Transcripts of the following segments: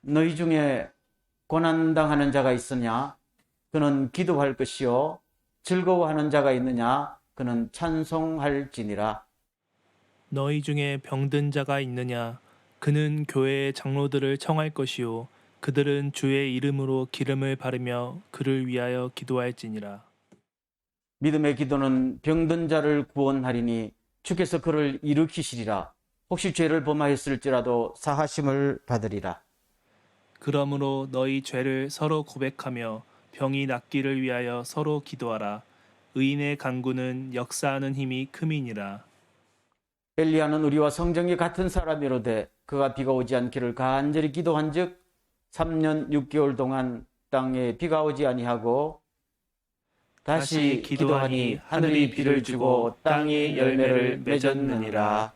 너희 중에 고난당하는 자가 있으냐? 그는 기도할 것이요. 즐거워하는 자가 있느냐? 그는 찬송할지니라. 너희 중에 병든 자가 있느냐? 그는 교회의 장로들을 청할 것이요. 그들은 주의 이름으로 기름을 바르며 그를 위하여 기도할지니라. 믿음의 기도는 병든 자를 구원하리니 주께서 그를 일으키시리라. 혹시 죄를 범하였을지라도 사하심을 받으리라. 그러므로 너희 죄를 서로 고백하며 병이 낫기를 위하여 서로 기도하라. 의인의 간구는 역사하는 힘이 큼이니라. 엘리야는 우리와 성정이 같은 사람이로되 그가 비가 오지 않기를 간절히 기도한즉 3년 6개월 동안 땅에 비가 오지 아니하고 다시 기도하니 하늘이 비를 주고 땅이 열매를 맺었느니라.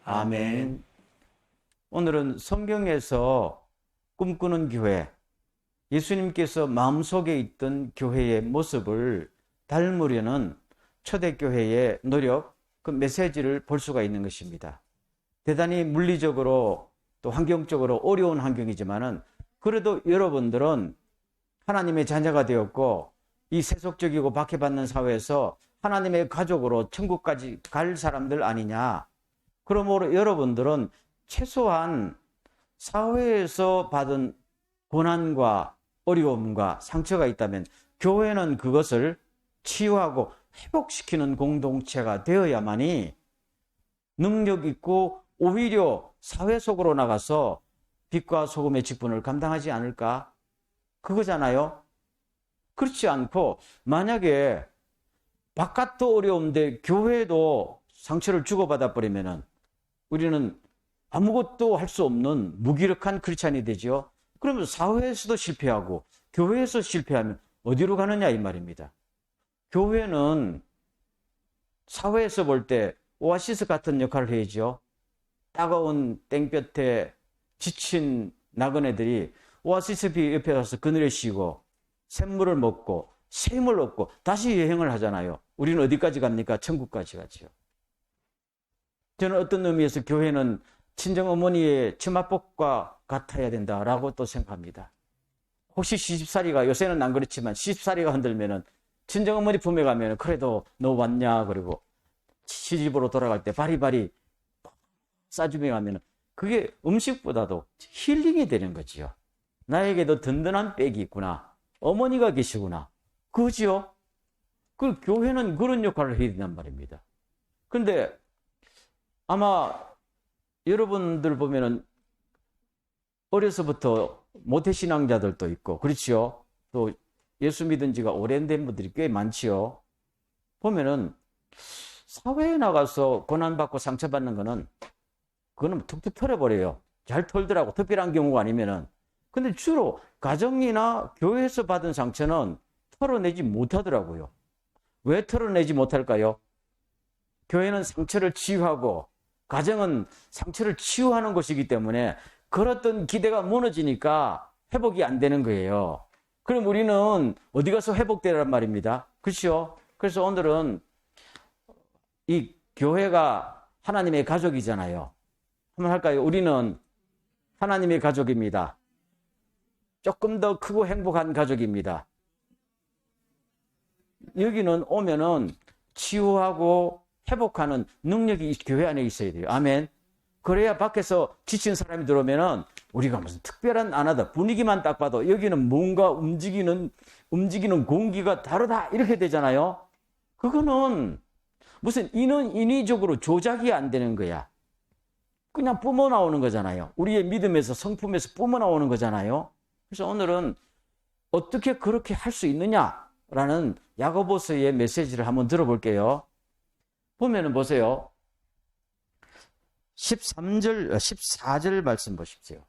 아멘. 오늘은 성경에서 꿈꾸는 교회, 예수님께서 마음속에 있던 교회의 모습을 닮으려는 초대교회의 노력, 그 메시지를 볼 수가 있는 것입니다. 대단히 물리적으로 또 환경적으로 어려운 환경이지만은 그래도 여러분들은 하나님의 자녀가 되었고 이 세속적이고 박해받는 사회에서 하나님의 가족으로 천국까지 갈 사람들 아니냐. 그러므로 여러분들은 최소한 사회에서 받은 고난과 어려움과 상처가 있다면 교회는 그것을 치유하고 회복시키는 공동체가 되어야만이 능력 있고 오히려 사회 속으로 나가서 빛과 소금의 직분을 감당하지 않을까? 그거잖아요. 그렇지 않고 만약에 바깥도 어려운데 교회도 상처를 주고받아 버리면은 우리는 아무것도 할 수 없는 무기력한 크리스찬이 되죠. 그러면 사회에서도 실패하고 교회에서 실패하면 어디로 가느냐 이 말입니다. 교회는 사회에서 볼 때 오아시스 같은 역할을 해야죠. 따가운 땡볕에 지친 나그네들이 오아시스 비 옆에 가서 그늘에 쉬고 샘물을 먹고 샘을 얻고 다시 여행을 하잖아요. 우리는 어디까지 갑니까? 천국까지 가죠. 저는 어떤 의미에서 교회는 친정어머니의 치맛복과 같아야 된다라고 또 생각합니다. 혹시 시집살이가, 요새는 안 그렇지만 시집살이가 흔들면은 친정어머니 품에 가면은 그래도 너 왔냐 그리고 시집으로 돌아갈 때 바리바리 싸주며 가면은 그게 음식보다도 힐링이 되는 거지요. 나에게도 든든한 백이 있구나. 어머니가 계시구나. 그지요? 그 교회는 그런 역할을 해야 된단 말입니다. 근데 아마 여러분들 보면은 어려서부터 모태신앙자들도 있고, 그렇지요? 또 예수 믿은 지가 오랜된 분들이 꽤 많지요. 보면은 사회에 나가서 고난받고 상처받는 거는 그거는 툭툭 털어버려요. 잘 털더라고. 특별한 경우가 아니면은. 근데 주로 가정이나 교회에서 받은 상처는 털어내지 못하더라고요. 왜 털어내지 못할까요? 교회는 상처를 치유하고 가정은 상처를 치유하는 곳이기 때문에 걸었던 기대가 무너지니까 회복이 안 되는 거예요. 그럼 우리는 어디 가서 회복되란 말입니다. 그렇죠? 그래서 오늘은 이 교회가 하나님의 가족이잖아요. 한번 할까요? 우리는 하나님의 가족입니다. 조금 더 크고 행복한 가족입니다. 여기는 오면은 치유하고 회복하는 능력이 이 교회 안에 있어야 돼요. 아멘. 그래야 밖에서 지친 사람이 들어오면은 우리가 무슨 특별한 안 하다. 분위기만 딱 봐도 여기는 뭔가 움직이는 공기가 다르다. 이렇게 되잖아요. 그거는 무슨 인위적으로 조작이 안 되는 거야. 그냥 뿜어 나오는 거잖아요. 우리의 믿음에서 성품에서 뿜어 나오는 거잖아요. 그래서 오늘은 어떻게 그렇게 할 수 있느냐라는 야고보서의 메시지를 한번 들어볼게요. 보면은 보세요. 14절 말씀 보십시오.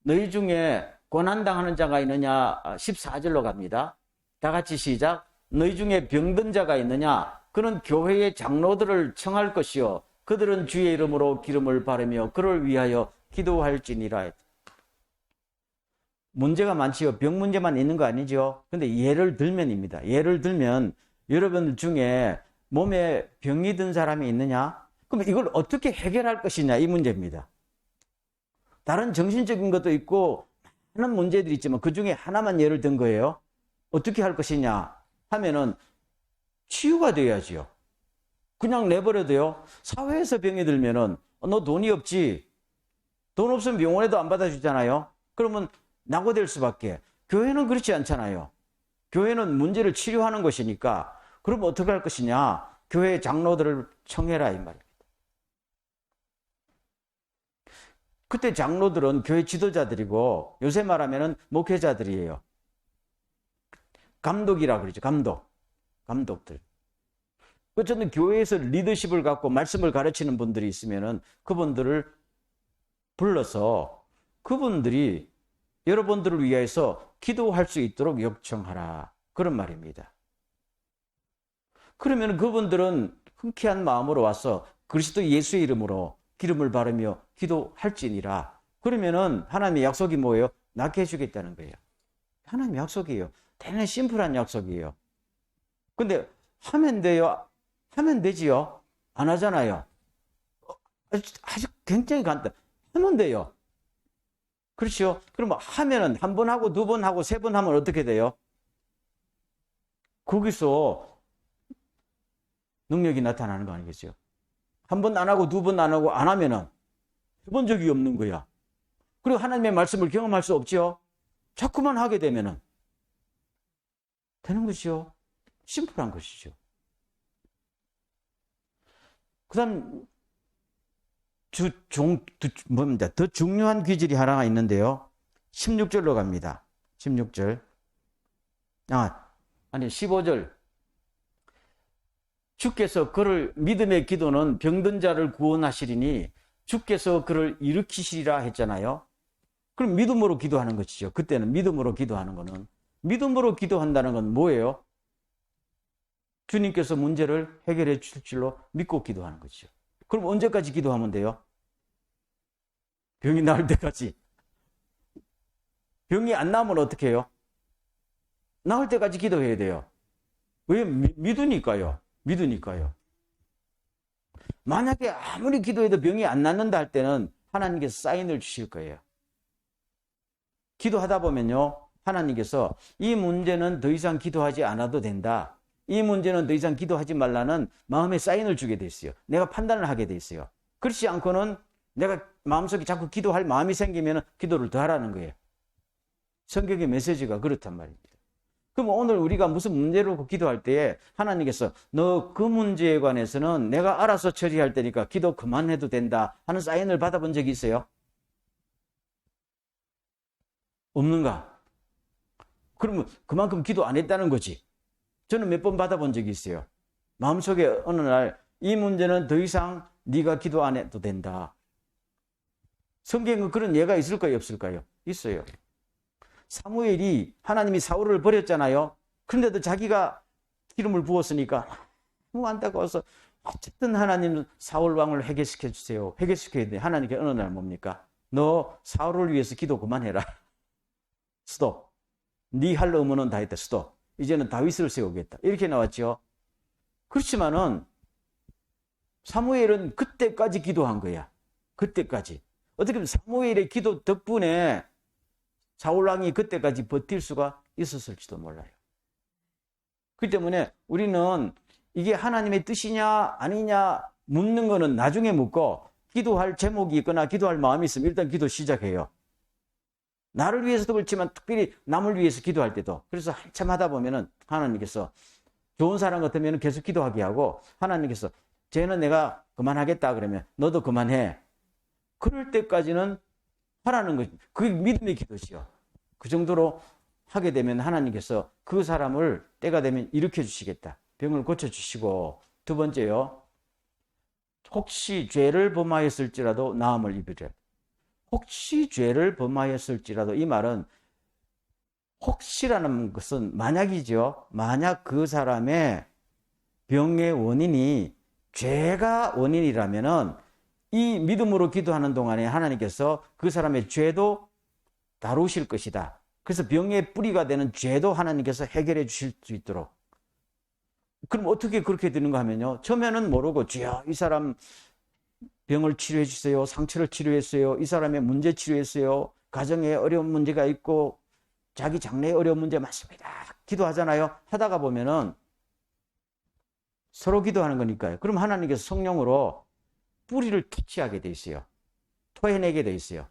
너희 중에 고난당하는 자가 있느냐? 14절로 갑니다. 다 같이 시작. 너희 중에 병든 자가 있느냐? 그는 교회의 장로들을 청할 것이요. 그들은 주의 이름으로 기름을 바르며 그를 위하여 기도할지니라. 문제가 많지요. 병 문제만 있는 거 아니죠. 근데 예를 들면입니다. 예를 들면 여러분들 중에 몸에 병이 든 사람이 있느냐? 그럼 이걸 어떻게 해결할 것이냐 이 문제입니다. 다른 정신적인 것도 있고 많은 문제들이 있지만 그 중에 하나만 예를 든 거예요. 어떻게 할 것이냐 하면은 치유가 돼야지요. 그냥 내버려둬요. 사회에서 병이 들면은 너 돈이 없지. 돈 없으면 병원에도 안 받아주잖아요. 그러면 낙오될 수밖에. 교회는 그렇지 않잖아요. 교회는 문제를 치료하는 것이니까. 그럼 어떻게 할 것이냐? 교회 장로들을 청해라 이 말입니다. 그때 장로들은 교회 지도자들이고 요새 말하면은 목회자들이에요. 감독이라 그러죠. 감독들. 어쨌든 교회에서 리더십을 갖고 말씀을 가르치는 분들이 있으면은 그분들을 불러서 그분들이 여러분들을 위해서 기도할 수 있도록 요청하라. 그런 말입니다. 그러면 그분들은 흔쾌한 마음으로 와서 그리스도 예수의 이름으로 기름을 바르며 기도할지니라. 그러면은 하나님의 약속이 뭐예요? 낫게 해주겠다는 거예요. 하나님의 약속이에요. 대단히 심플한 약속이에요. 근데 하면 돼요? 하면 되지요? 안 하잖아요. 아주 굉장히 간단. 하면 돼요. 그렇죠? 그럼 하면은 한 번 하고 두 번 하고 세 번 하면 어떻게 돼요? 거기서 능력이 나타나는 거 아니겠죠? 한 번 안 하고 두 번 안 하고 안 하면은 해본 적이 없는 거야. 그리고 하나님의 말씀을 경험할 수 없죠? 자꾸만 하게 되면은 되는 것이죠. 심플한 것이죠. 그 다음 더 중요한 귀질이 하나가 있는데요. 16절로 갑니다. 16절. 15절. 주께서 그를 믿음의 기도는 병든 자를 구원하시리니 주께서 그를 일으키시리라 했잖아요. 그럼 믿음으로 기도하는 것이죠. 그때는 믿음으로 기도하는 거는. 믿음으로 기도한다는 건 뭐예요? 주님께서 문제를 해결해 주실 줄로 믿고 기도하는 거죠. 그럼 언제까지 기도하면 돼요? 병이 나을 때까지. 병이 안 나으면 어떻게 해요? 나을 때까지 기도해야 돼요. 왜? 믿으니까요. 만약에 아무리 기도해도 병이 안 낫는다 할 때는 하나님께서 사인을 주실 거예요. 기도하다 보면요. 하나님께서 이 문제는 더 이상 기도하지 않아도 된다. 이 문제는 더 이상 기도하지 말라는 마음의 사인을 주게 돼 있어요. 내가 판단을 하게 돼 있어요. 그렇지 않고는 내가 마음속에 자꾸 기도할 마음이 생기면 기도를 더 하라는 거예요. 성경의 메시지가 그렇단 말입니다. 그럼 오늘 우리가 무슨 문제를 놓고 기도할 때에 하나님께서 너 그 문제에 관해서는 내가 알아서 처리할 테니까 기도 그만해도 된다 하는 사인을 받아본 적이 있어요? 없는가? 그러면 그만큼 기도 안 했다는 거지. 저는 몇 번 받아본 적이 있어요. 마음속에 어느 날 이 문제는 더 이상 네가 기도 안 해도 된다. 성경은 그런 예가 있을까요? 없을까요? 있어요. 사무엘이 하나님이 사울을 버렸잖아요. 그런데도 자기가 기름을 부었으니까 너무 안타까워서 어쨌든 하나님은 사울 왕을 회개시켜 주세요. 회개시켜야 돼. 하나님께 어느 날 뭡니까? 너 사울을 위해서 기도 그만해라. 스톱. 네 할 의무는 다 했다. 스톱. 이제는 다윗을 세우겠다. 이렇게 나왔죠. 그렇지만은 사무엘은 그때까지 기도한 거야. 그때까지. 어떻게 보면 사무엘의 기도 덕분에 사울왕이 그때까지 버틸 수가 있었을지도 몰라요. 그렇기 때문에 우리는 이게 하나님의 뜻이냐 아니냐 묻는 거는 나중에 묻고 기도할 제목이 있거나 기도할 마음이 있으면 일단 기도 시작해요. 나를 위해서도 그렇지만 특별히 남을 위해서 기도할 때도. 그래서 한참 하다 보면은 하나님께서 좋은 사람 같으면 계속 기도하게 하고 하나님께서 쟤는 내가 그만하겠다 그러면 너도 그만해. 그럴 때까지는 하라는 거죠. 그게 믿음의 기도지요. 그 정도로 하게 되면 하나님께서 그 사람을 때가 되면 일으켜 주시겠다. 병을 고쳐주시고. 두 번째요. 혹시 죄를 범하였을지라도 나음을 입으려. 혹시 죄를 범하였을지라도 이 말은 혹시라는 것은 만약이죠. 만약 그 사람의 병의 원인이 죄가 원인이라면은 이 믿음으로 기도하는 동안에 하나님께서 그 사람의 죄도 다루실 것이다. 그래서 병의 뿌리가 되는 죄도 하나님께서 해결해 주실 수 있도록. 그럼 어떻게 그렇게 되는가 하면요. 처음에는 모르고 주여 이 사람 병을 치료해 주세요. 상처를 치료했어요. 이 사람의 문제 치료했어요. 가정에 어려운 문제가 있고 자기 장래에 어려운 문제 많습니다. 기도하잖아요. 하다가 보면은 서로 기도하는 거니까요. 그럼 하나님께서 성령으로 뿌리를 터치하게 돼 있어요. 토해내게 돼 있어요.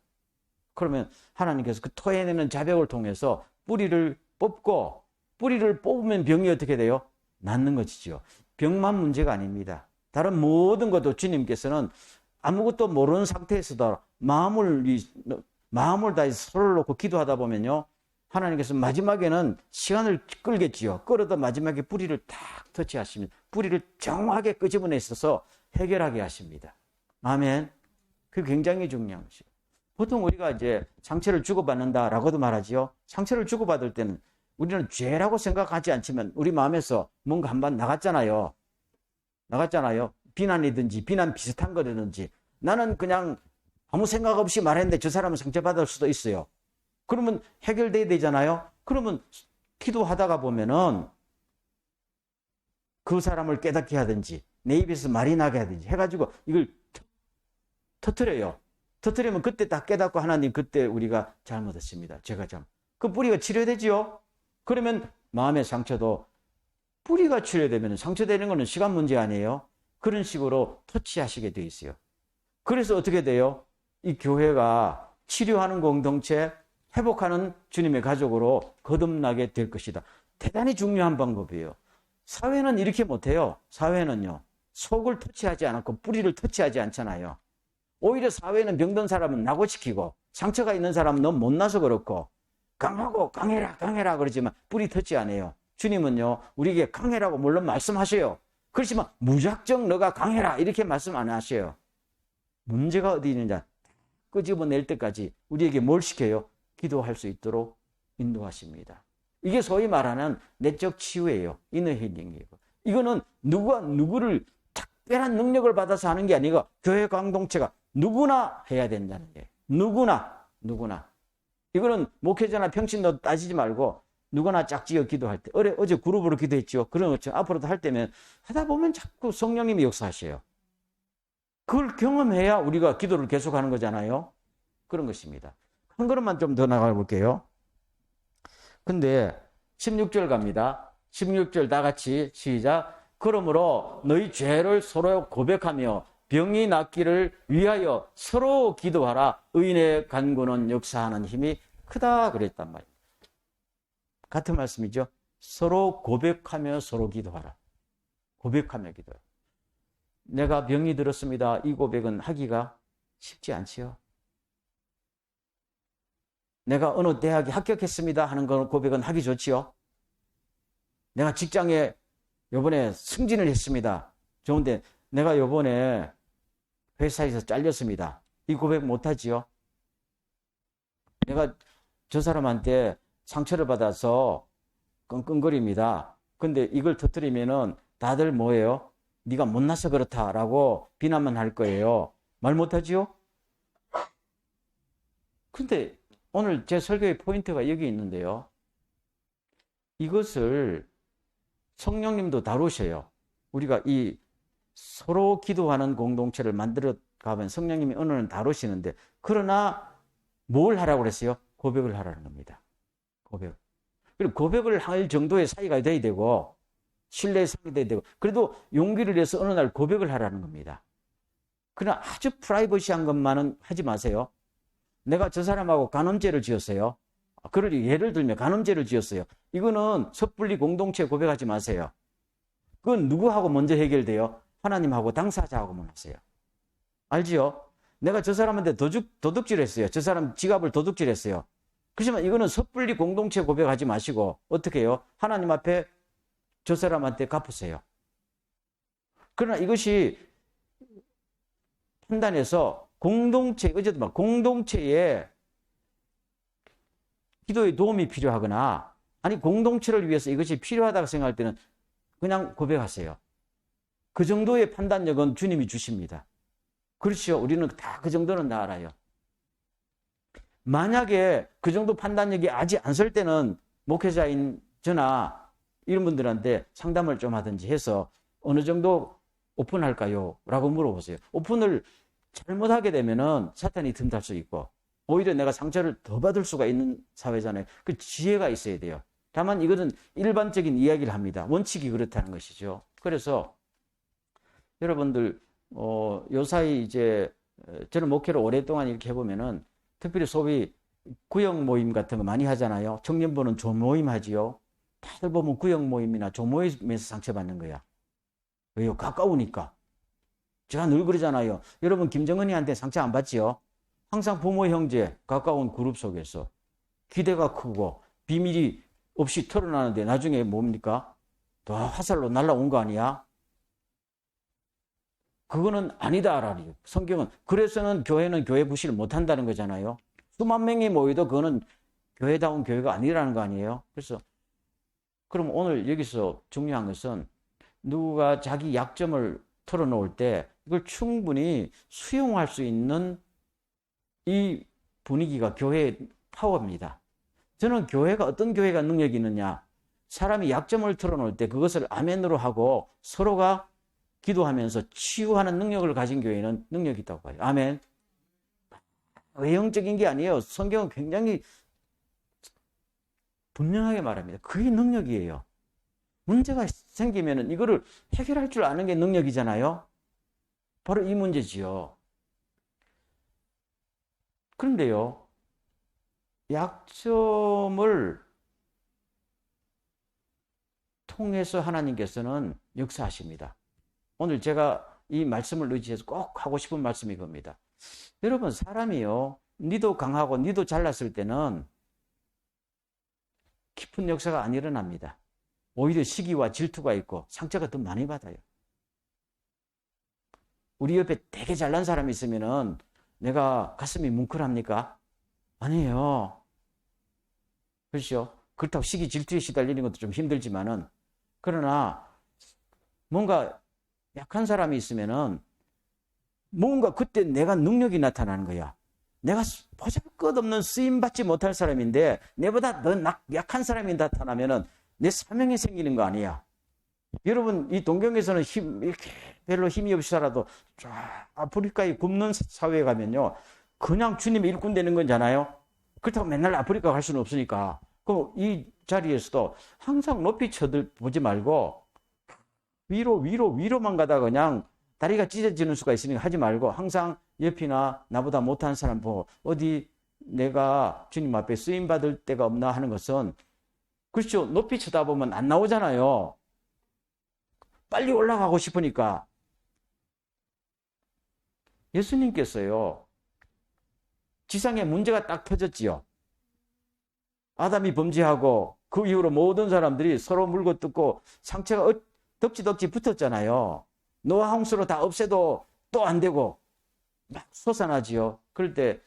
그러면 하나님께서 그 토해내는 자벽을 통해서 뿌리를 뽑고, 뿌리를 뽑으면 병이 어떻게 돼요? 낫는 것이죠. 병만 문제가 아닙니다. 다른 모든 것도 주님께서는 아무것도 모르는 상태에서도 마음을 다해서 서로를 놓고 기도하다 보면요, 하나님께서 마지막에는 시간을 끌겠지요. 끌어도 마지막에 뿌리를 탁 터치하십니다. 뿌리를 정확하게 끄집어내 있어서 해결하게 하십니다. 아멘. 그게 굉장히 중요한 것이죠. 보통 우리가 이제 상처를 주고받는다라고도 말하지요. 상처를 주고받을 때는 우리는 죄라고 생각하지 않지만 우리 마음에서 뭔가 한번 나갔잖아요. 비난이든지 비난 비슷한 거라든지 나는 그냥 아무 생각 없이 말했는데 저 사람은 상처받을 수도 있어요. 그러면 해결돼야 되잖아요. 그러면 기도하다가 보면은 그 사람을 깨닫게 하든지 내 입에서 말이 나게 하든지 해가지고 이걸 터뜨려요. 터뜨리면 그때 딱 깨닫고 하나님 그때 우리가 잘못했습니다. 제가 그 뿌리가 치료되지요. 그러면 마음의 상처도 뿌리가 치료되면 상처되는 거는 시간 문제 아니에요. 그런 식으로 터치하시게 돼 있어요. 그래서 어떻게 돼요? 이 교회가 치료하는 공동체, 회복하는 주님의 가족으로 거듭나게 될 것이다. 대단히 중요한 방법이에요. 사회는 이렇게 못해요. 사회는요, 속을 터치하지 않고 뿌리를 터치하지 않잖아요. 오히려 사회는 병든 사람은 낙오시키고 상처가 있는 사람은 너무 못나서 그렇고 강하고 강해라 그러지만 뿌리 터치 안 해요. 주님은요, 우리에게 강해라고 물론 말씀하셔요. 그렇지만 무작정 너가 강해라 이렇게 말씀 안 하셔요. 문제가 어디 있느냐 끄집어낼 때까지 우리에게 뭘 시켜요? 기도할 수 있도록 인도하십니다. 이게 소위 말하는 내적 치유예요. 이너 힐링이에요. 이거는 누가 누구를 특별한 능력을 받아서 하는 게 아니고 교회 공동체가 누구나 해야 된다는 거예요. 누구나. 이거는 목회자나 평신도 따지지 말고 누구나 짝지어 기도할 때. 어제 그룹으로 기도했죠. 그런 것처럼 앞으로도 할 때면 하다 보면 자꾸 성령님이 역사하셔요. 그걸 경험해야 우리가 기도를 계속하는 거잖아요. 그런 것입니다. 한 걸음만 좀 더 나가 볼게요. 근데 16절 갑니다. 16절 다 같이 시작. 그러므로 너희 죄를 서로 고백하며 병이 낫기를 위하여 서로 기도하라. 의인의 간구는 역사하는 힘이 크다 그랬단 말이에요. 같은 말씀이죠. 서로 고백하며 서로 기도하라. 고백하며 기도해라. 내가 병이 들었습니다. 이 고백은 하기가 쉽지 않지요. 내가 어느 대학에 합격했습니다 하는 건 고백은 하기 좋지요. 내가 직장에 요번에 승진을 했습니다. 좋은데 내가 요번에 회사에서 잘렸습니다. 이 고백 못하지요. 내가 저 사람한테 상처를 받아서 끙끙거립니다. 근데 이걸 터뜨리면은 다들 뭐예요? 네가 못나서 그렇다라고 비난만 할 거예요. 말 못하지요? 근데 오늘 제 설교의 포인트가 여기 있는데요. 이것을 성령님도 다루셔요. 우리가 이 서로 기도하는 공동체를 만들어 가면 성령님이 어느 날 다루시는데, 그러나 뭘 하라고 그랬어요? 고백을 하라는 겁니다. 고백. 그리고 고백을 할 정도의 사이가 돼야 되고, 신뢰의 사이가 돼야 되고, 그래도 용기를 내서 어느 날 고백을 하라는 겁니다. 그러나 아주 프라이버시한 것만은 하지 마세요. 내가 저 사람하고 간음죄를 지었어요. 그럴 예를 들면 간음죄를 지었어요. 이거는 섣불리 공동체 고백하지 마세요. 그건 누구하고 먼저 해결돼요? 하나님하고 당사자하고만 하세요. 알지요? 내가 저 사람한테 도둑질했어요. 저 사람 지갑을 도둑질했어요. 그렇지만 이거는 섣불리 공동체 고백하지 마시고 어떻게 해요? 하나님 앞에 저 사람한테 갚으세요. 그러나 이것이 판단해서 어제도 막 공동체에 기도의 도움이 필요하거나 아니 공동체를 위해서 이것이 필요하다고 생각할 때는 그냥 고백하세요. 그 정도의 판단력은 주님이 주십니다. 그렇죠. 우리는 다 그 정도는 다 알아요. 만약에 그 정도 판단력이 아직 안 설 때는 목회자인 저나 이런 분들한테 상담을 좀 하든지 해서 어느 정도 오픈할까요? 라고 물어보세요. 오픈을 잘못하게 되면은 사탄이 틈탈 수 있고, 오히려 내가 상처를 더 받을 수가 있는 사회잖아요. 그 지혜가 있어야 돼요. 다만 이것은 일반적인 이야기를 합니다. 원칙이 그렇다는 것이죠. 그래서 여러분들 요사이 이제 저는 목회를 오랫동안 이렇게 해보면은 특별히 소위 구역 모임 같은 거 많이 하잖아요. 청년부는 조모임 하지요. 다들 보면 구역 모임이나 조모임에서 상처받는 거야. 왜요? 가까우니까. 제가 늘 그러잖아요. 여러분 김정은이한테 상처 안 받지요? 항상 부모 형제 가까운 그룹 속에서 기대가 크고 비밀이 없이 털어나는데 나중에 뭡니까? 다 화살로 날라온 거 아니야? 그거는 아니다라니. 성경은 그래서는 교회는 교회 부실을 못한다는 거잖아요. 수만 명이 모여도 그거는 교회다운 교회가 아니라는 거 아니에요. 그래서 그럼 오늘 여기서 중요한 것은 누가 자기 약점을 털어놓을 때 이걸 충분히 수용할 수 있는 이 분위기가 교회의 파워입니다. 저는 교회가 어떤 교회가 능력이 있느냐, 사람이 약점을 털어놓을 때 그것을 아멘으로 하고 서로가 기도하면서 치유하는 능력을 가진 교회는 능력이 있다고 봐요. 아멘. 외형적인 게 아니에요. 성경은 굉장히 분명하게 말합니다. 그게 능력이에요. 문제가 생기면 이거를 해결할 줄 아는 게 능력이잖아요. 바로 이 문제지요. 그런데요, 약점을 통해서 하나님께서는 역사하십니다. 오늘 제가 이 말씀을 의지해서 꼭 하고 싶은 말씀이 겁니다. 여러분, 사람이요, 니도 강하고 니도 잘났을 때는 깊은 역사가 안 일어납니다. 오히려 시기와 질투가 있고 상처가 더 많이 받아요. 우리 옆에 되게 잘난 사람이 있으면은 내가 가슴이 뭉클합니까? 아니에요. 그렇죠? 그렇다고 시기 질투에 시달리는 것도 좀 힘들지만은, 그러나 뭔가 약한 사람이 있으면은 뭔가 그때 내가 능력이 나타나는 거야. 내가 보잘것없는 쓰임받지 못할 사람인데 내보다 더 약한 사람이 나타나면은 내 사명이 생기는 거 아니야. 여러분, 이 동경에서는 이렇게 별로 힘이 없이 살아도 쫙 아프리카에 굶는 사회에 가면요, 그냥 주님의 일꾼 되는 거잖아요. 그렇다고 맨날 아프리카 갈 수는 없으니까. 그럼 이 자리에서도 항상 높이 쳐다보지 말고 위로만 가다가 그냥 다리가 찢어지는 수가 있으니까 하지 말고 항상 옆이나 나보다 못한 사람 보고 어디 내가 주님 앞에 쓰임받을 데가 없나 하는 것은, 그렇죠, 높이 쳐다보면 안 나오잖아요. 빨리 올라가고 싶으니까. 예수님께서요, 지상에 문제가 딱 터졌지요. 아담이 범죄하고 그 이후로 모든 사람들이 서로 물고 뜯고 상처가 덕지덕지 붙었잖아요. 노아 홍수로 다 없애도 또 안 되고 막 솟아나지요. 그럴 때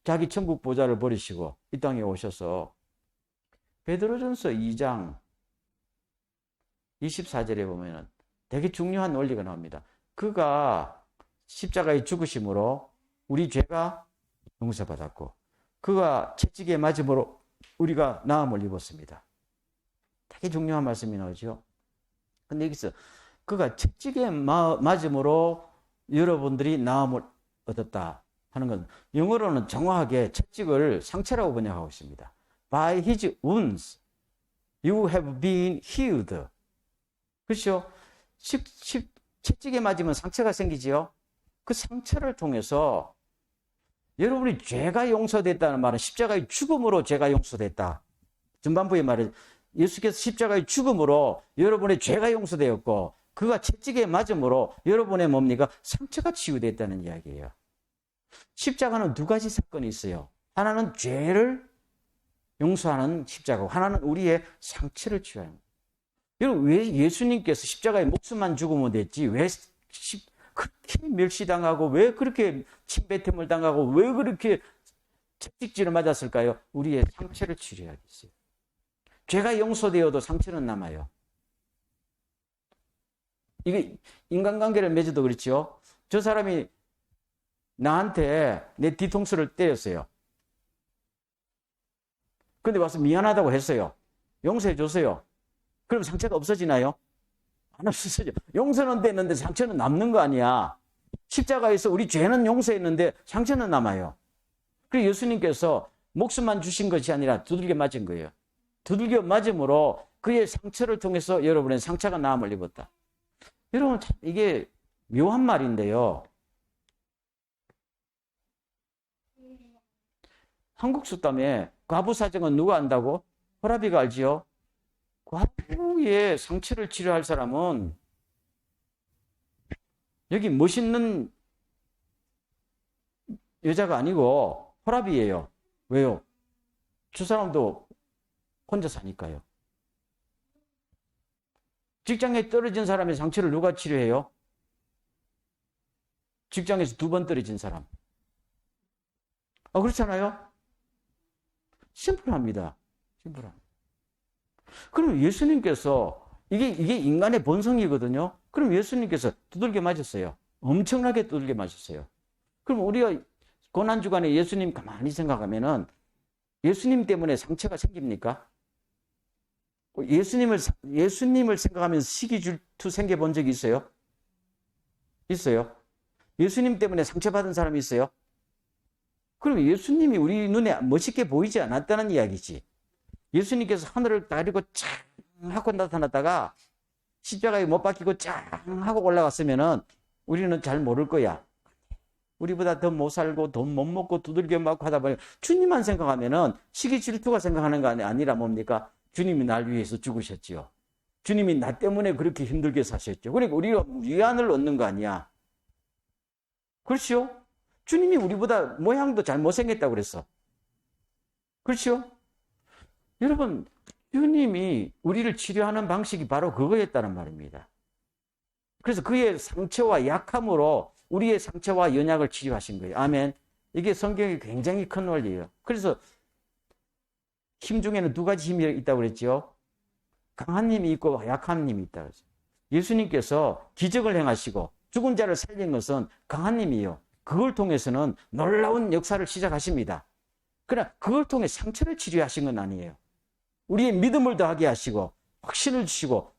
자기 천국 보좌를 버리시고 이 땅에 오셔서 베드로전서 2장 24절에 보면은 되게 중요한 원리가 나옵니다. 그가 십자가에 죽으심으로 우리 죄가 용서받았고 그가 채찍에 맞음으로 우리가 나음을 입었습니다. 되게 중요한 말씀이 나오죠. 근데 여기서 그가 채찍에 맞음으로 여러분들이 나음을 얻었다 하는 건 영어로는 정확하게 채찍을 상처라고 번역하고 있습니다. By his wounds you have been healed. 그렇죠? 채찍에 맞으면 상처가 생기지요. 그 상처를 통해서 여러분이 죄가 용서됐다는 말은 십자가의 죽음으로 죄가 용서됐다. 전반부의 말은 예수께서 십자가의 죽음으로 여러분의 죄가 용서되었고 그가 채찍에 맞음으로 여러분의 뭡니까? 상처가 치유됐다는 이야기예요. 십자가는 두 가지 사건이 있어요. 하나는 죄를 용서하는 십자가고 하나는 우리의 상처를 치유하는 거예요. 여러분, 왜 예수님께서 십자가에 목숨만 죽으면 됐지 왜 그렇게 멸시당하고 왜 그렇게 침뱉음을 당하고 왜 그렇게 채찍질을 맞았을까요? 우리의 상처를 치료하겠어요. 죄가 용서되어도 상처는 남아요. 이게 인간관계를 맺어도 그렇죠. 저 사람이 나한테 내 뒤통수를 때렸어요. 근데 와서 미안하다고 했어요. 용서해 줬어요. 그럼 상처가 없어지나요? 안 없어지죠. 용서는 됐는데 상처는 남는 거 아니야. 십자가에서 우리 죄는 용서했는데 상처는 남아요. 그래서 예수님께서 목숨만 주신 것이 아니라 두들겨 맞은 거예요. 두들겨 맞음으로 그의 상처를 통해서 여러분의 상처가 나음을 입었다. 여러분, 이게 묘한 말인데요. 한국 속담에 과부 사정은 누가 안다고? 호라비가 알지요? 과부의 상처를 치료할 사람은 여기 멋있는 여자가 아니고 호라비예요. 왜요? 저 사람도 혼자 사니까요. 직장에 떨어진 사람의 상처를 누가 치료해요? 직장에서 2번 떨어진 사람. 그렇잖아요? 심플합니다. 심플합니다. 그럼 예수님께서 이게 인간의 본성이거든요. 그럼 예수님께서 두들겨 맞았어요. 엄청나게 두들겨 맞았어요. 그럼 우리가 고난주간에 예수님 가만히 생각하면은 예수님 때문에 상처가 생깁니까? 예수님을 생각하면서 시기 질투 생겨본 적이 있어요? 있어요? 예수님 때문에 상처받은 사람이 있어요? 그럼 예수님이 우리 눈에 멋있게 보이지 않았다는 이야기지. 예수님께서 하늘을 가리고 짱 하고 나타났다가 십자가에 못 박히고 짱 하고 올라갔으면은 우리는 잘 모를 거야. 우리보다 더 못 살고 돈 못 먹고 두들겨 맞고 하다 보니 주님만 생각하면은 시기 질투가 생각하는 거 아니라 뭡니까? 주님이 날 위해서 죽으셨지요. 주님이 나 때문에 그렇게 힘들게 사셨죠. 그러니까 우리가 위안을 얻는 거 아니야. 그렇죠? 주님이 우리보다 모양도 잘 못생겼다고 그랬어. 그렇죠? 여러분, 주님이 우리를 치료하는 방식이 바로 그거였다는 말입니다. 그래서 그의 상처와 약함으로 우리의 상처와 연약을 치료하신 거예요. 아멘. 이게 성경이 굉장히 큰 원리예요. 그래서 힘 중에는 2가지 힘이 있다고 그랬죠. 강한 힘이 있고 약한 힘이 있다고 그랬어요. 예수님께서 기적을 행하시고 죽은 자를 살린 것은 강한 힘이에요. 그걸 통해서는 놀라운 역사를 시작하십니다. 그러나 그걸 통해 상처를 치료하신 건 아니에요. 우리의 믿음을 더하게 하시고 확신을 주시고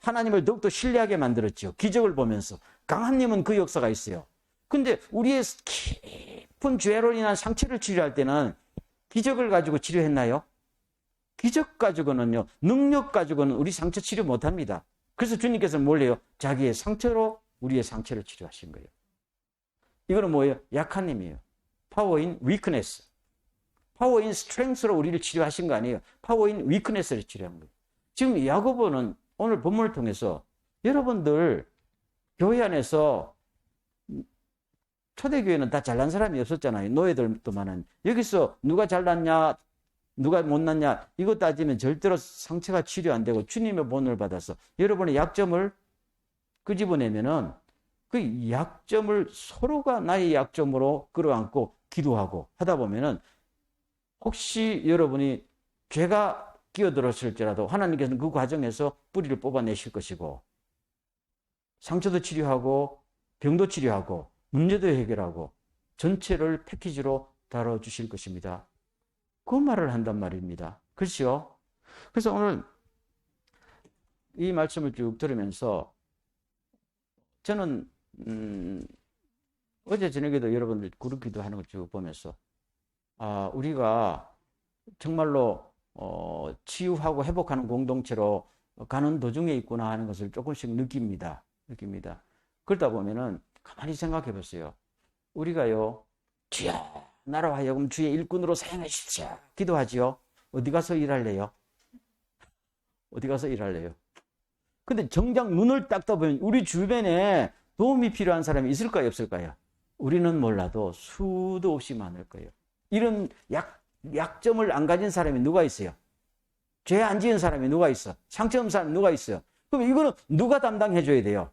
하나님을 더욱더 신뢰하게 만들었죠. 기적을 보면서. 강한 힘은 그 역사가 있어요. 근데 우리의 깊은 죄로 인한 상처를 치료할 때는 기적을 가지고 치료했나요? 기적 가지고는요, 능력 가지고는 우리 상처 치료 못합니다. 그래서 주님께서는 뭘 해요? 자기의 상처로 우리의 상처를 치료하신 거예요. 이거는 뭐예요? 약한 힘이에요. Power in weakness. Power in strength로 우리를 치료하신 거 아니에요. Power in weakness를 치료한 거예요. 지금 야고보는 오늘 본문을 통해서 여러분들 교회 안에서 초대교회는 다 잘난 사람이 없었잖아요. 노예들도 많은. 여기서 누가 잘났냐, 누가 못났냐 이거 따지면 절대로 상처가 치료 안 되고 주님의 본을 받아서 여러분의 약점을 끄집어내면은 그 약점을 서로가 나의 약점으로 끌어안고 기도하고 하다 보면은 혹시 여러분이 죄가 끼어들었을지라도 하나님께서는 그 과정에서 뿌리를 뽑아내실 것이고 상처도 치료하고 병도 치료하고 문제도 해결하고 전체를 패키지로 다뤄주실 것입니다. 그 말을 한단 말입니다. 그렇죠? 그래서 오늘 이 말씀을 쭉 들으면서 저는 어제 저녁에도 여러분들 그룹 기도하는 걸 쭉 보면서 우리가 정말로 치유하고 회복하는 공동체로 가는 도중에 있구나 하는 것을 조금씩 느낍니다. 그러다 보면은 가만히 생각해 보세요. 우리가요, 주여 나로 하여금 주의 일꾼으로 사용하십시오. 기도하지요. 어디 가서 일할래요? 어디 가서 일할래요? 근데 정작 눈을 딱 떠보면 우리 주변에 도움이 필요한 사람이 있을까요? 없을까요? 우리는 몰라도 수도 없이 많을 거예요. 이런 약점을 안 가진 사람이 누가 있어요? 죄 안 지은 사람이 누가 있어? 상처 없는 사람이 누가 있어요? 그럼 이거는 누가 담당해줘야 돼요?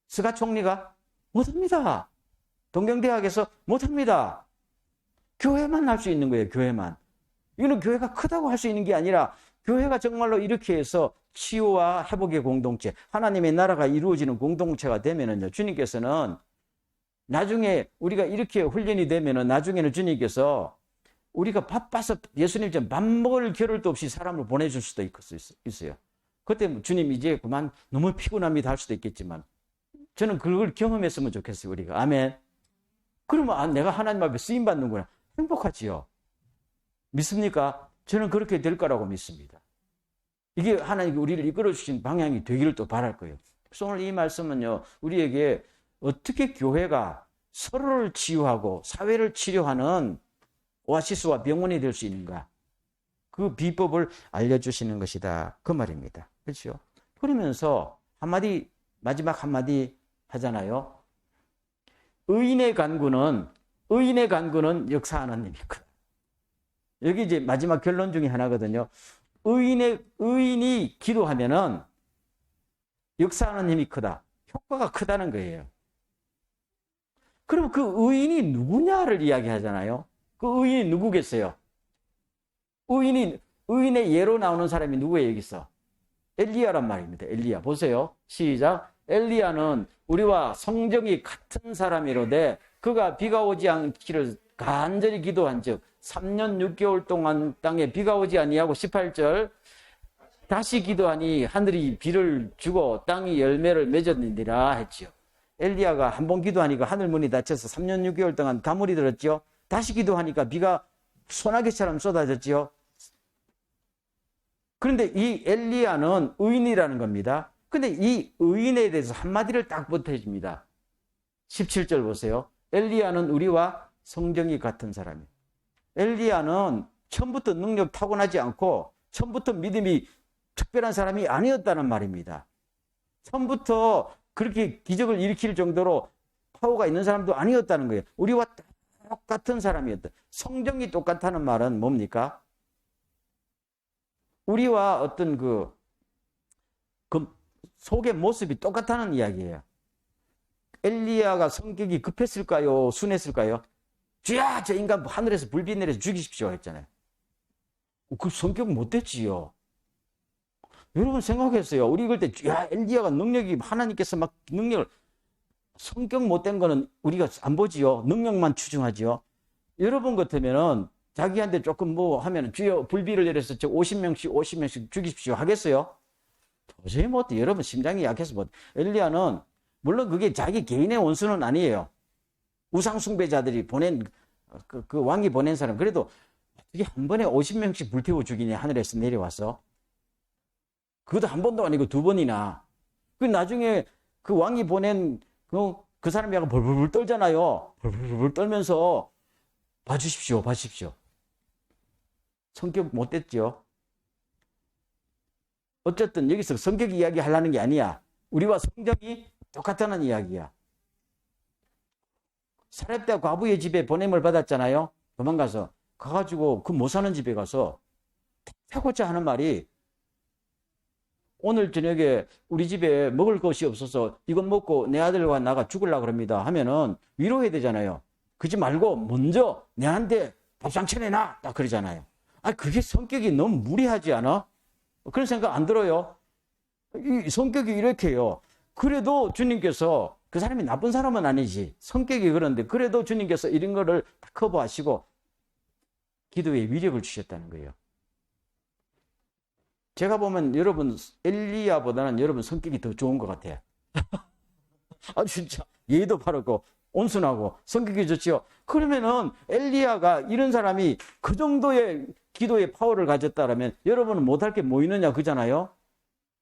스가 총리가? 못합니다. 동경대학에서 못합니다. 교회만 할 수 있는 거예요. 교회만. 이거는 교회가 크다고 할 수 있는 게 아니라 교회가 정말로 이렇게 해서 치유와 회복의 공동체, 하나님의 나라가 이루어지는 공동체가 되면은요, 주님께서는 나중에 우리가 이렇게 훈련이 되면은 나중에는 주님께서 우리가 바빠서 예수님처럼 밥 먹을 겨를도 없이 사람을 보내줄 수도 있어요. 그때 주님 이제 그만 너무 피곤합니다 할 수도 있겠지만 저는 그걸 경험했으면 좋겠어요. 우리가. 아멘. 그러면 내가 하나님 앞에 쓰임받는구나. 행복하지요. 믿습니까? 저는 그렇게 될 거라고 믿습니다. 이게 하나님이 우리를 이끌어 주신 방향이 되기를 또 바랄 거예요. 그래서 오늘 이 말씀은요, 우리에게 어떻게 교회가 서로를 치유하고 사회를 치료하는 오아시스와 병원이 될 수 있는가, 그 비법을 알려주시는 것이다, 그 말입니다. 그렇죠? 그러면서 한마디, 마지막 한마디 하잖아요. 의인의 간구는 역사하는 힘이 크다. 여기 이제 마지막 결론 중에 하나거든요. 의인이 기도하면은 역사하는 힘이 크다. 효과가 크다는 거예요. 그럼 그 의인이 누구냐를 이야기하잖아요. 그 의인이 누구겠어요? 의인의 예로 나오는 사람이 누구예요, 여기서? 엘리야란 말입니다. 엘리야. 보세요. 시작. 엘리야는 우리와 성정이 같은 사람이로되 그가 비가 오지 않기를 간절히 기도한 즉 3년 6개월 동안 땅에 비가 오지 아니하고 18절 다시 기도하니 하늘이 비를 주고 땅이 열매를 맺었느니라 했지요. 엘리야가 한 번 기도하니까 하늘 문이 닫혀서 3년 6개월 동안 가물이 들었죠. 다시 기도하니까 비가 소나기처럼 쏟아졌지요. 그런데 이 엘리야는 의인이라는 겁니다. 근데 이 의인에 대해서 한마디를 딱 보태줍니다. 17절 보세요. 엘리야는 우리와 성정이 같은 사람이에요. 엘리야는 처음부터 능력 타고나지 않고 처음부터 믿음이 특별한 사람이 아니었다는 말입니다. 처음부터 그렇게 기적을 일으킬 정도로 파워가 있는 사람도 아니었다는 거예요. 우리와 똑같은 사람이었다. 성정이 똑같다는 말은 뭡니까? 우리와 어떤 그 속의 모습이 똑같다는 이야기예요. 엘리야가 성격이 급했을까요? 순했을까요? 주야, 저 인간 하늘에서 불빛 내려서 죽이십시오 했잖아요. 그 성격은 못됐지요. 여러분 생각했어요. 우리 이걸 때, 야, 엘리야가 능력이, 하나님께서 막 능력을, 성격 못된 거는 우리가 안 보지요. 능력만 추정하지요. 여러분 같으면은 자기한테 조금 뭐 하면 주여 불비를 내려서 저 50명씩 죽이십시오 하겠어요? 도저히 못해. 여러분 심장이 약해서 못. 엘리야는 물론 그게 자기 개인의 원수는 아니에요. 우상숭배자들이 보낸 그 왕이 보낸 사람. 그래도 어떻게 한 번에 50명씩 불태워 죽이냐, 하늘에서 내려와서. 그것도 한 번도 아니고 두 번이나. 그 나중에 그 왕이 보낸 그 사람이 약간 벌벌벌 떨잖아요. 벌벌벌 떨면서 봐주십시오. 성격 못됐죠. 어쨌든 여기서 성격 이야기 하려는 게 아니야. 우리와 성격이 똑같다는 이야기야. 사렙다 과부의 집에 보냄을 받았잖아요. 도망가서. 가가지고 그 못 사는 집에 가서 택하고자 하는 말이, 오늘 저녁에 우리 집에 먹을 것이 없어서 이것 먹고 내 아들과 나가 죽으려고 합니다 하면은 위로해야 되잖아요. 그러지 말고 먼저 내한테 밥상 차려놔 딱 그러잖아요. 아, 그게 성격이 너무 무리하지 않아? 그런 생각 안 들어요? 이 성격이 이렇게요. 그래도 주님께서, 그 사람이 나쁜 사람은 아니지, 성격이 그런데 그래도 주님께서 이런 거를 다 커버하시고 기도에 위력을 주셨다는 거예요. 제가 보면 여러분 엘리야보다는 여러분 성격이 더 좋은 것 같아요. 아, 진짜 예의도 바르고 온순하고 성격이 좋지요. 그러면은 엘리야가 이런 사람이 그 정도의 기도의 파워를 가졌다라면 여러분은 못할 게 뭐 있느냐 그잖아요.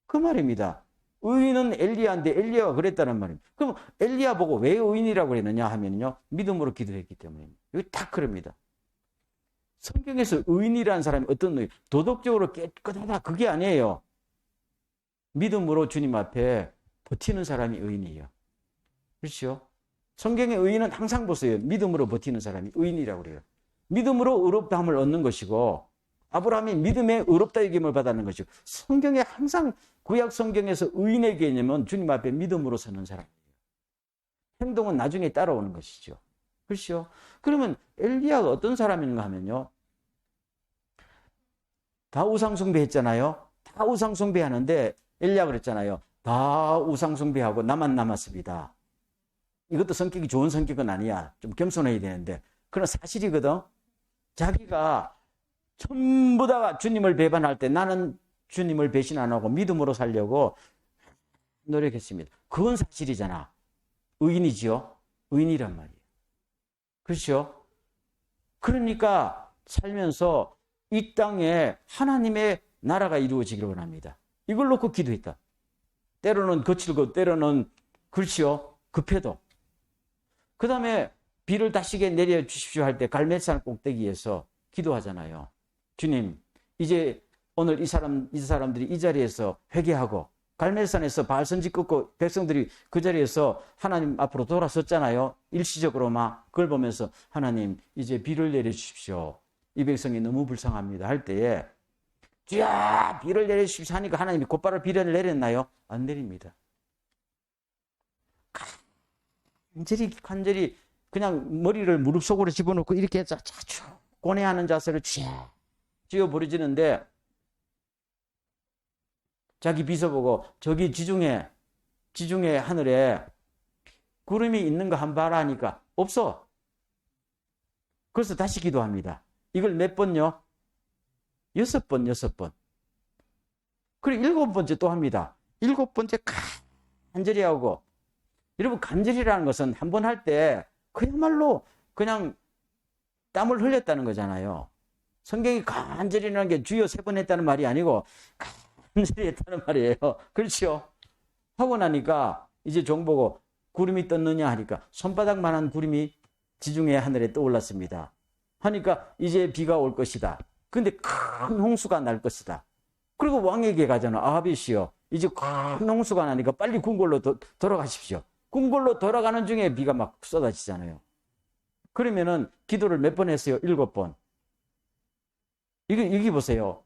그 말입니다. 의인은 엘리야인데 엘리야가 그랬다는 말입니다. 그럼 엘리야 보고 왜 의인이라고 그랬느냐 하면요, 믿음으로 기도했기 때문입니다. 여기 딱 그럽니다. 성경에서 의인이라는 사람이 어떤 의인, 도덕적으로 깨끗하다 그게 아니에요. 믿음으로 주님 앞에 버티는 사람이 의인이에요. 그렇죠? 성경의 의인은 항상 보세요. 믿음으로 버티는 사람이 의인이라고 그래요. 믿음으로 의롭다함을 얻는 것이고, 아브라함이 믿음에 의롭다 여김을 받는 것이고, 성경에 항상 구약 성경에서 의인의 개념은 주님 앞에 믿음으로 서는 사람이에요. 행동은 나중에 따라오는 것이죠. 그렇죠? 그러면 엘리야가 어떤 사람인가 하면요, 다 우상숭배했잖아요. 다 우상숭배하는데 엘리야가 그랬잖아요. 다 우상숭배하고 나만 남았습니다. 이것도 성격이 좋은 성격은 아니야. 좀 겸손해야 되는데. 그런 사실이거든. 자기가 전부 다 주님을 배반할 때 나는 주님을 배신 안 하고 믿음으로 살려고 노력했습니다. 그건 사실이잖아. 의인이지요. 의인이란 말이에요. 그렇죠? 그러니까 살면서 이 땅에 하나님의 나라가 이루어지기를 원합니다. 이걸 놓고 기도했다. 때로는 거칠고 때로는 그렇지요. 급해도. 그 다음에 비를 다시게 내려주십시오 할 때 갈멜산 꼭대기에서 기도하잖아요. 주님, 이제 오늘 이 사람들이 이 자리에서 회개하고 갈멜산에서 바알선지 끊고 백성들이 그 자리에서 하나님 앞으로 돌아섰잖아요. 일시적으로 막 그걸 보면서 하나님 이제 비를 내려주십시오. 이 백성이 너무 불쌍합니다 할 때에 주야 비를 내려주십시오 하니까 하나님이 곧바로 비를 내렸나요? 안 내립니다. 간절히 그냥 머리를 무릎 속으로 집어넣고 이렇게 자주 고뇌하는 자세를 쥐어 버려지는데 자기 비서 보고 저기 지중해 하늘에 구름이 있는 거 한 봐라 하니까 없어. 그래서 다시 기도합니다. 이걸 몇 번요? 6번. 그리고 7번째 또 합니다. 7번째 간절히 하고. 여러분 간절히라는 것은 한 번 할 때 그야말로 그냥 땀을 흘렸다는 거잖아요. 성경이 간절히라는 게 주여 3번 했다는 말이 아니고 간절히 했다는 말이에요. 그렇죠? 하고 나니까 이제 종 보고 구름이 떴느냐 하니까 손바닥만한 구름이 지중해 하늘에 떠올랐습니다. 하니까 이제 비가 올 것이다. 근데 큰 홍수가 날 것이다. 그리고 왕에게 가잖아. 아합이시여 이제 큰 홍수가 나니까 빨리 궁궐로 돌아가십시오. 궁궐로 돌아가는 중에 비가 막 쏟아지잖아요. 그러면은 기도를 몇 번 했어요? 7번. 여기 보세요.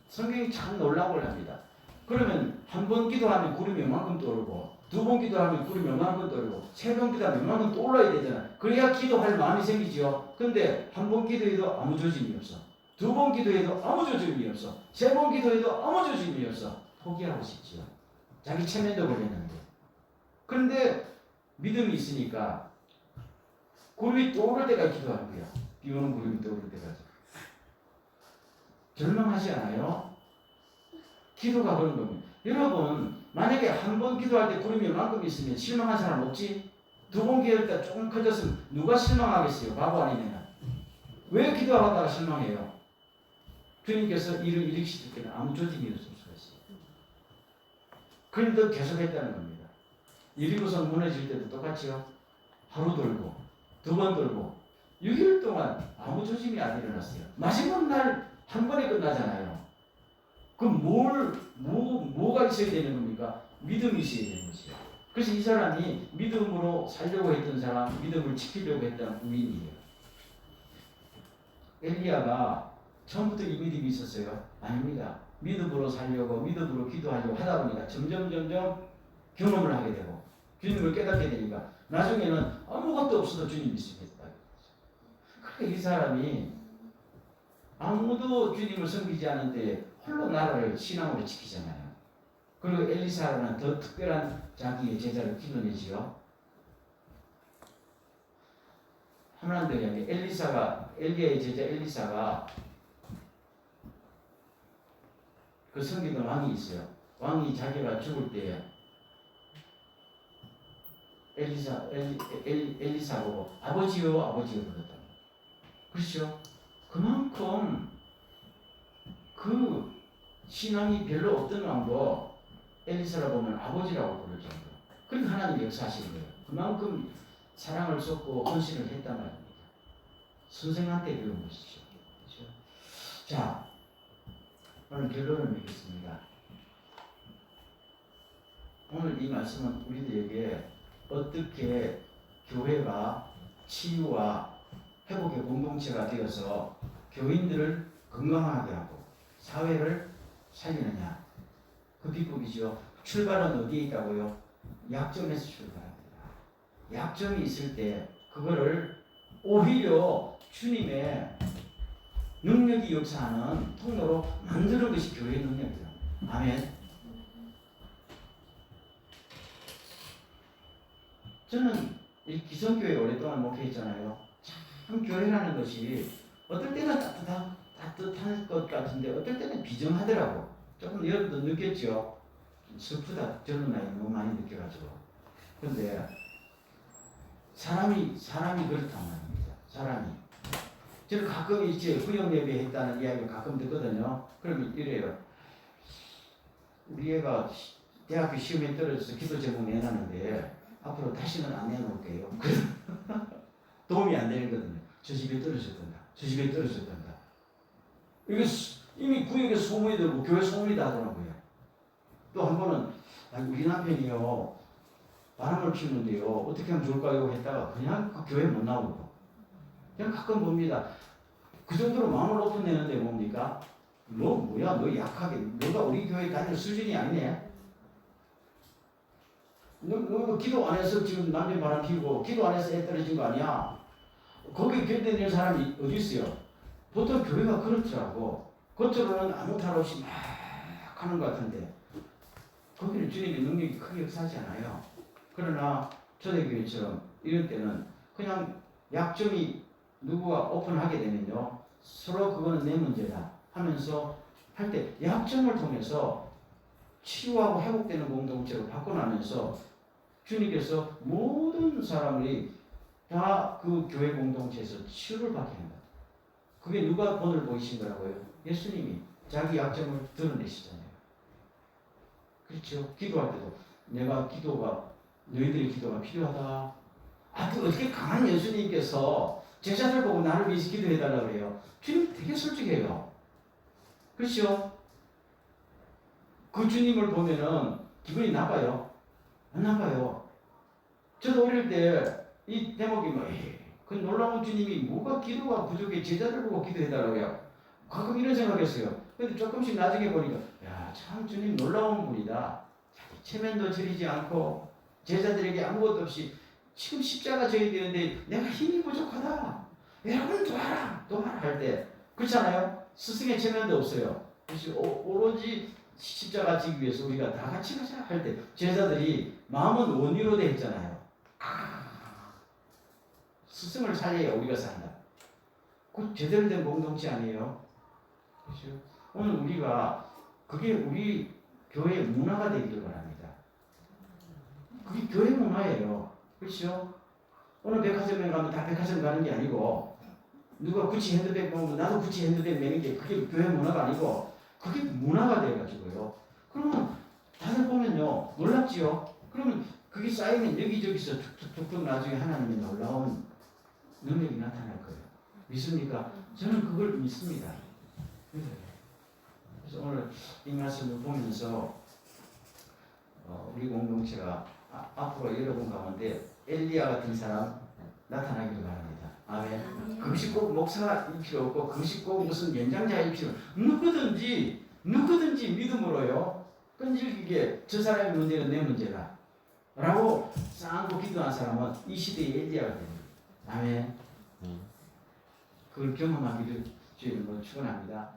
성경이 참 놀라움을 합니다. 그러면 한 번 기도하면 구름이 요만큼 떠오르고 2번 기도하면 구름이 요만큼 떠오르고 3번 기도하면 요만큼 떠올라야 되잖아요. 그래야 기도할 마음이 생기죠. 근데 한 번 기도해도 아무 조짐이 없어. 2번 기도해도 아무 조짐이 없어. 3번 기도해도 아무 조짐이 없어. 포기하고 싶지요. 자기 체면도 걸렸는데. 그런데 믿음이 있으니까 구름이 떠오를 때까지 기도하는 거야. 비 오는 구름이 떠오를 때까지. 절망하지 않아요? 기도가 그런 겁니다. 여러분 만약에 한 번 기도할 때 구름이 이만큼 있으면 실망한 사람 없지? 2번 기도할 때 조금 커졌으면 누가 실망하겠어요? 바보 아니면. 왜 기도하다가 실망해요? 주님께서 일을 일으키실 때는 아무 조직이 없을 수가 있어요. 그런데 계속했다는 겁니다. 이리고선 무너질 때도 똑같이요. 하루 돌고 2번 돌고 6일 동안 아무 조짐이 안 일어났어요. 마지막 날 한 번에 끝나잖아요. 그럼 뭐가 있어야 되는 겁니까? 믿음이 있어야 되는 것이요. 그래서 이 사람이 믿음으로 살려고 했던 사람, 믿음을 지키려고 했던 우인이에요. 엘리야가 처음부터 이 믿음이 있었어요? 아닙니다. 믿음으로 살려고, 믿음으로 기도하려고 하다 보니까 점점 경험을 하게 되고, 주님을 깨닫게 되니까, 나중에는 아무것도 없어도 주님 믿습니다. 그러니까 이 사람이 아무도 주님을 섬기지 않은데 홀로 나라를 신앙으로 지키잖아요. 그리고 엘리사라는 더 특별한 자기의 제자를 키워내지요. 하나님 더 엘리야의 제자 엘리사가 그 섬기던 왕이 있어요. 왕이 자기가 죽을 때 엘리사 보고 아버지요 그러더라고요. 그렇죠? 그만큼 그 신앙이 별로 없던 왕도 엘리사라 보면 아버지라고 부를 정도. 그러니까 하나님이 역사하시는 거예요. 그만큼 사랑을 쏟고 헌신을 했단 말입니다. 선생한테 배운 것이죠. 그렇죠? 자, 오늘 결론을 맺겠습니다. 오늘 이 말씀은 우리들에게 어떻게 교회가 치유와 회복의 공동체가 되어서 교인들을 건강하게 하고 사회를 살리느냐. 그 비법이죠. 출발은 어디에 있다고요? 약점에서 출발합니다. 약점이 있을 때 그거를 오히려 주님의 능력이 역사하는 통로로 만드는 것이 교회의 능력이다. 아멘. 저는 이 기성교회 오랫동안 목회했잖아요. 참 교회라는 것이 어떨 때는 따뜻한 것 같은데 어떨 때는 비정하더라고. 조금 여러분도 느꼈죠? 슬프다. 저는 나이 너무 많이 느껴가지고. 그런데 사람이 그렇단 말입니다. 사람이. 저는 가끔 이제 후렴 예배했다는 이야기를 가끔 듣거든요. 그러면 이래요. 우리 애가 대학교 시험에 떨어져서 기도 제목 내놨는데 앞으로 다시는 안 내놓을게요. 도움이 안 되거든요. 저 집에 떨어졌단다. 저 집에 떨어졌단다. 이게 이미 구역에 소문이 들고 교회 소문이 나더라고요. 또 한 번은 우리 남편이요 바람을 피우는데요 어떻게 하면 좋을까요 했다가 그냥 그 교회 못 나오고 그냥 가끔 봅니다. 그 정도로 마음을 높여내는데 뭡니까? 너 뭐야 너 약하게 너가 우리 교회 다닐 수준이 아니네. 너 기도 안 해서 지금 남편 바람 피우고 기도 안 해서 애 떨어진 거 아니야. 거기 견뎌내는 사람이 어디 있어요? 보통 교회가 그렇더라고. 겉으로는 아무 탈 없이 막 하는 것 같은데 거기는 주님의 능력이 크게 역사하지 않아요. 그러나 초대교회처럼 이런 때는 그냥 약점이 누구가 오픈하게 되면요 서로 그거는 내 문제다 하면서 할 때 약점을 통해서 치유하고 회복되는 공동체로 바꿔나면서 주님께서 모든 사람들이 다 그 교회 공동체에서 치유를 받게 한다. 그게 누가 본을 보이신 거라고요? 예수님이 자기 약점을 드러내시잖아요. 그렇죠. 기도할 때도 너희들의 기도가 필요하다. 그 어떻게 강한 예수님께서 제자들 보고 나를 위해서 기도해달라고 그래요. 주님 되게 솔직해요. 그렇죠. 그 주님을 보면은 기분이 나빠요. 안 나빠요. 저도 어릴 때 이 대목이 그 놀라운 주님이 뭐가 기도가 부족해 제자들 보고 기도해달라고요. 가끔 이런 생각했어요. 근데 조금씩 나중에 보니까 참 주님 놀라운 분이다. 자기 체면도 저리지 않고 제자들에게 아무것도 없이 지금 십자가 져야 되는데 내가 힘이 부족하다. 여러분 도와라 할 때 그렇잖아요. 스승의 체면도 없어요. 그래서 오로지 십자가 지기 위해서 우리가 다 같이 가자 할 때 제자들이 마음은 원위로 돼 있잖아요. 스승을 살려야 우리가 산다. 그 제대로 된 공동체 아니에요? 그렇죠? 오늘 우리가 그게 우리 교회의 문화가 되기를 바랍니다. 그게 교회 문화예요. 그렇죠? 오늘 백화점에 가면 다 백화점 가는 게 아니고 누가 구찌 핸드백 보면 나도 구찌 핸드백 매는 게 그게 교회 문화가 아니고 그게 문화가 돼가지고요. 그러면 다들 보면요 놀랍지요. 그러면 그게 쌓이면 여기저기서 툭툭툭툭 나중에 하나님의 놀라운 능력이 나타날 거예요. 믿습니까? 저는 그걸 믿습니다. 그래서 오늘 이 말씀을 보면서 우리 공동체가 앞으로 여러분 가운데 엘리야 같은 사람 나타나기를 바랍니다. 아멘. 그것이 꼭 목사일 필요 없고 그것이 꼭 무슨 연장자일 필요 누구든지 믿음으로요 끈질기게 저 사람의 문제는 내 문제다 라고 쌓고 기도한 사람은 이 시대의 엘리야가 됩니다. 아멘. 그걸 경험하기를 주님으로 축원합니다.